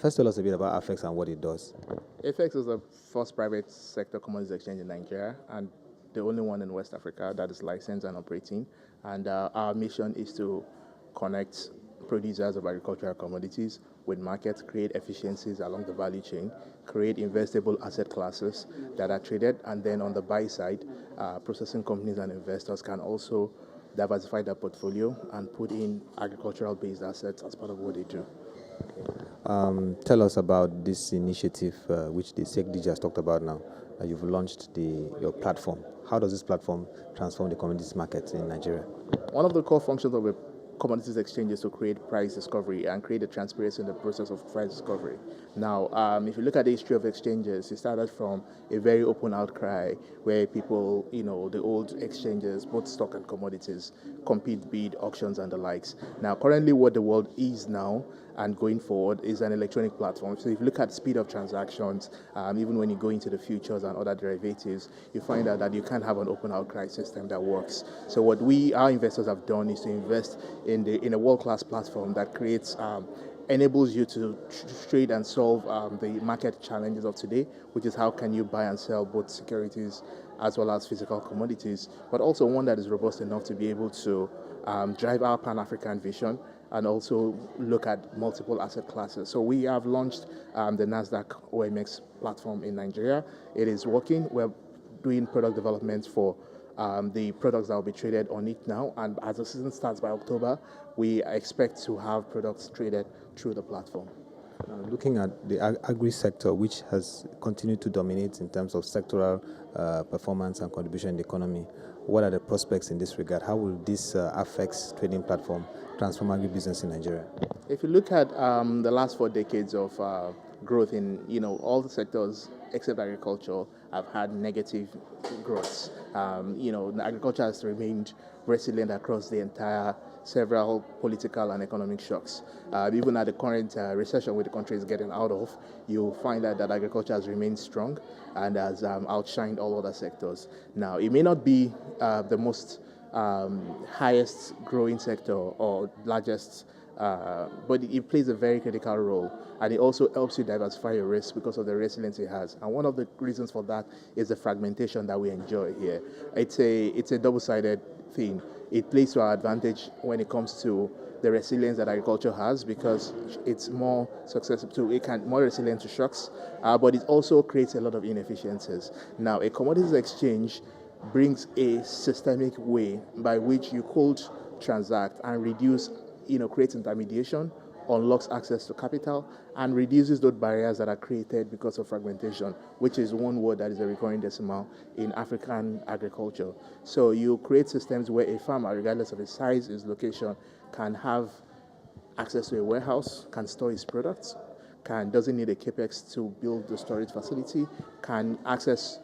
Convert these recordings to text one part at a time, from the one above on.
First, tell us a bit about AFEX and what it does. AFEX is the first private sector commodities exchange in Nigeria and the only one in West Africa that is licensed and operating. And our mission is to connect producers of agricultural commodities with markets, create efficiencies along the value chain, create investable asset classes that are traded, and then on the buy side, processing companies and investors can also diversify their portfolio and put in agricultural-based assets as part of what they do. Tell us about this initiative, which the Deji has talked about now. You've launched your platform. How does this platform transform the commodities market in Nigeria? One of the core functions of a commodities exchange is to create price discovery and create a transparency in the process of price discovery. Now, if you look at the history of exchanges, it started from a very open outcry where people, the old exchanges, both stock and commodities, compete, bid, auctions, and the likes. Now, currently what the world is now and going forward is an electronic platform. So if you look at speed of transactions, even when you go into the futures and other derivatives, you find out that you can't have an open outcry system that works. So what our investors have done is to invest in a world-class platform that enables you to trade and solve the market challenges of today, which is how can you buy and sell both securities as well as physical commodities, but also one that is robust enough to be able to drive our Pan-African vision and also look at multiple asset classes. So we have launched the NASDAQ OMX platform in Nigeria. It is working. We're doing product development for the products that will be traded on it now. And as the season starts by October, we expect to have products traded through the platform. Looking at the agri sector, which has continued to dominate in terms of sectoral performance and contribution in the economy, what are the prospects in this regard? How will this AFEX trading platform transform agri-business in Nigeria? If you look at the last 4 decades of growth in all the sectors except agriculture have had negative growth. Agriculture has remained resilient across the entire several political and economic shocks. Even at the current recession which the country is getting out of, you find that agriculture has remained strong and has outshined all other sectors. Now, it may not be the most highest growing sector or largest, but it plays a very critical role, and it also helps you diversify your risk because of the resilience it has. And one of the reasons for that is the fragmentation that we enjoy here. It's a double-sided thing. It plays to our advantage when it comes to the resilience that agriculture has because it's more more resilient to shocks, but it also creates a lot of inefficiencies. Now, a commodities exchange brings a systemic way by which you could transact and reduce, creates intermediation, unlocks access to capital, and reduces those barriers that are created because of fragmentation, which is one word that is a recurring decimal in African agriculture. So you create systems where a farmer, regardless of its size, its location, can have access to a warehouse, can store his products, doesn't need a capex to build the storage facility, can access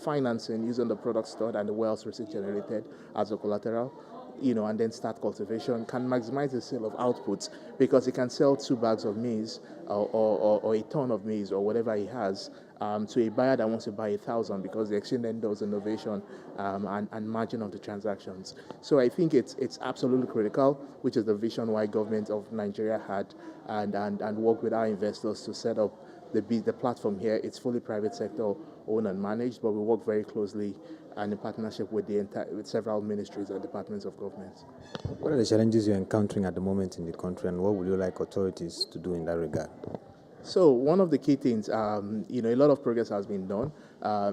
financing using the product stored and the wealth receipt generated as a collateral, and then start cultivation, can maximize the sale of outputs because he can sell 2 bags of maize or a ton of maize or whatever he has to a buyer that wants to buy 1,000 because the exchange then does innovation and margin of the transactions. So I think it's absolutely critical, which is the vision why government of Nigeria had and work with our investors to set up the platform here. It's fully private sector owned and managed, but we work very closely and in partnership with with several ministries and departments of government. What are the challenges you're encountering at the moment in the country, and what would you like authorities to do in that regard? So one of the key things, a lot of progress has been done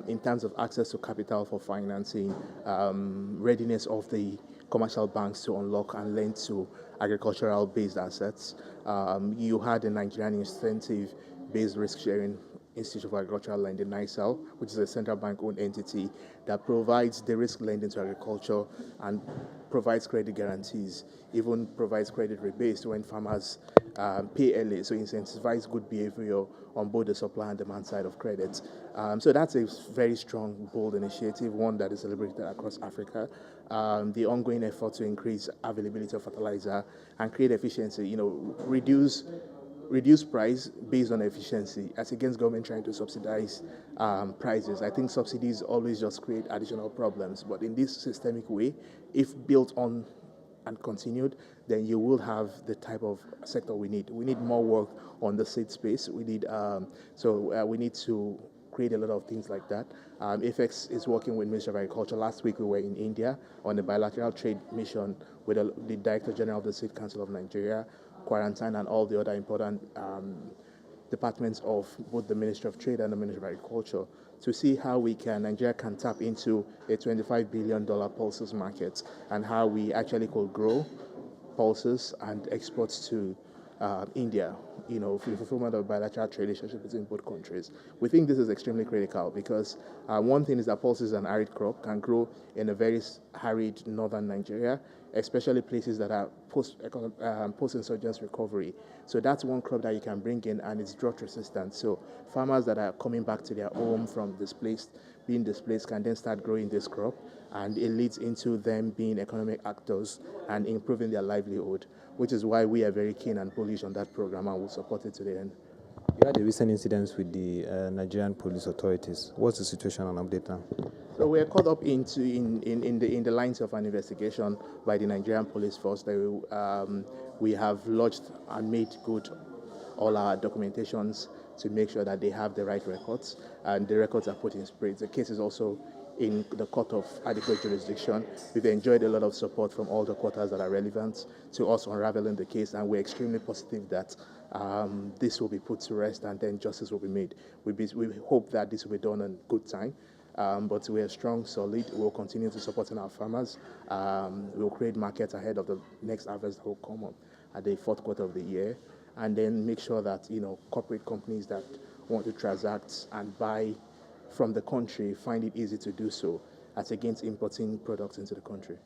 in terms of access to capital for financing, readiness of the commercial banks to unlock and lend to agricultural-based assets. You had a Nigerian incentive-based risk-sharing Institute of Agricultural Lending, NICEL, which is a central bank-owned entity that provides the risk lending to agriculture and provides credit guarantees, even provides credit rebates when farmers pay early, so incentivize good behavior on both the supply and demand side of credit. So that's a very strong, bold initiative, one that is celebrated across Africa. The ongoing effort to increase availability of fertilizer and create efficiency, reduce price based on efficiency as against government trying to subsidize prices. I think subsidies always just create additional problems, but in this systemic way, if built on and continued, then you will have the type of sector we need. We need more work on the seed space. We need we need to create a lot of things like that. AFEX is working with Ministry of Agriculture. Last week we were in India on a bilateral trade mission with the Director General of the Seed Council of Nigeria, Quarantine, and all the other important departments of both the Ministry of Trade and the Ministry of Agriculture to see how Nigeria can tap into a $25 billion pulses market and how we actually could grow pulses and exports to India, for the fulfillment of bilateral trade relationship between both countries. We think this is extremely critical because one thing is that pulses is an arid crop, can grow in a very arid northern Nigeria, especially places that are post-insurgence recovery. So that's one crop that you can bring in and it's drought resistant. So farmers that are coming back to their home from being displaced can then start growing this crop, and it leads into them being economic actors and improving their livelihood, which is why we are very keen and bullish on that program and will support it to the end. You had a recent incidents with the Nigerian police authorities. What's the situation and update now? So we're caught up in the lines of an investigation by the Nigerian police force. We have lodged and made good all our documentations to make sure that they have the right records, and the records are put in spirit. The case is also in the court of adequate jurisdiction. We've enjoyed a lot of support from all the quarters that are relevant to us unraveling the case, and we're extremely positive that this will be put to rest and then justice will be made. We hope that this will be done in good time. But we are strong, solid. We'll continue to support our farmers. We'll create markets ahead of the next harvest that will come up at the fourth quarter of the year, and then make sure that corporate companies that want to transact and buy from the country find it easy to do so, as against importing products into the country.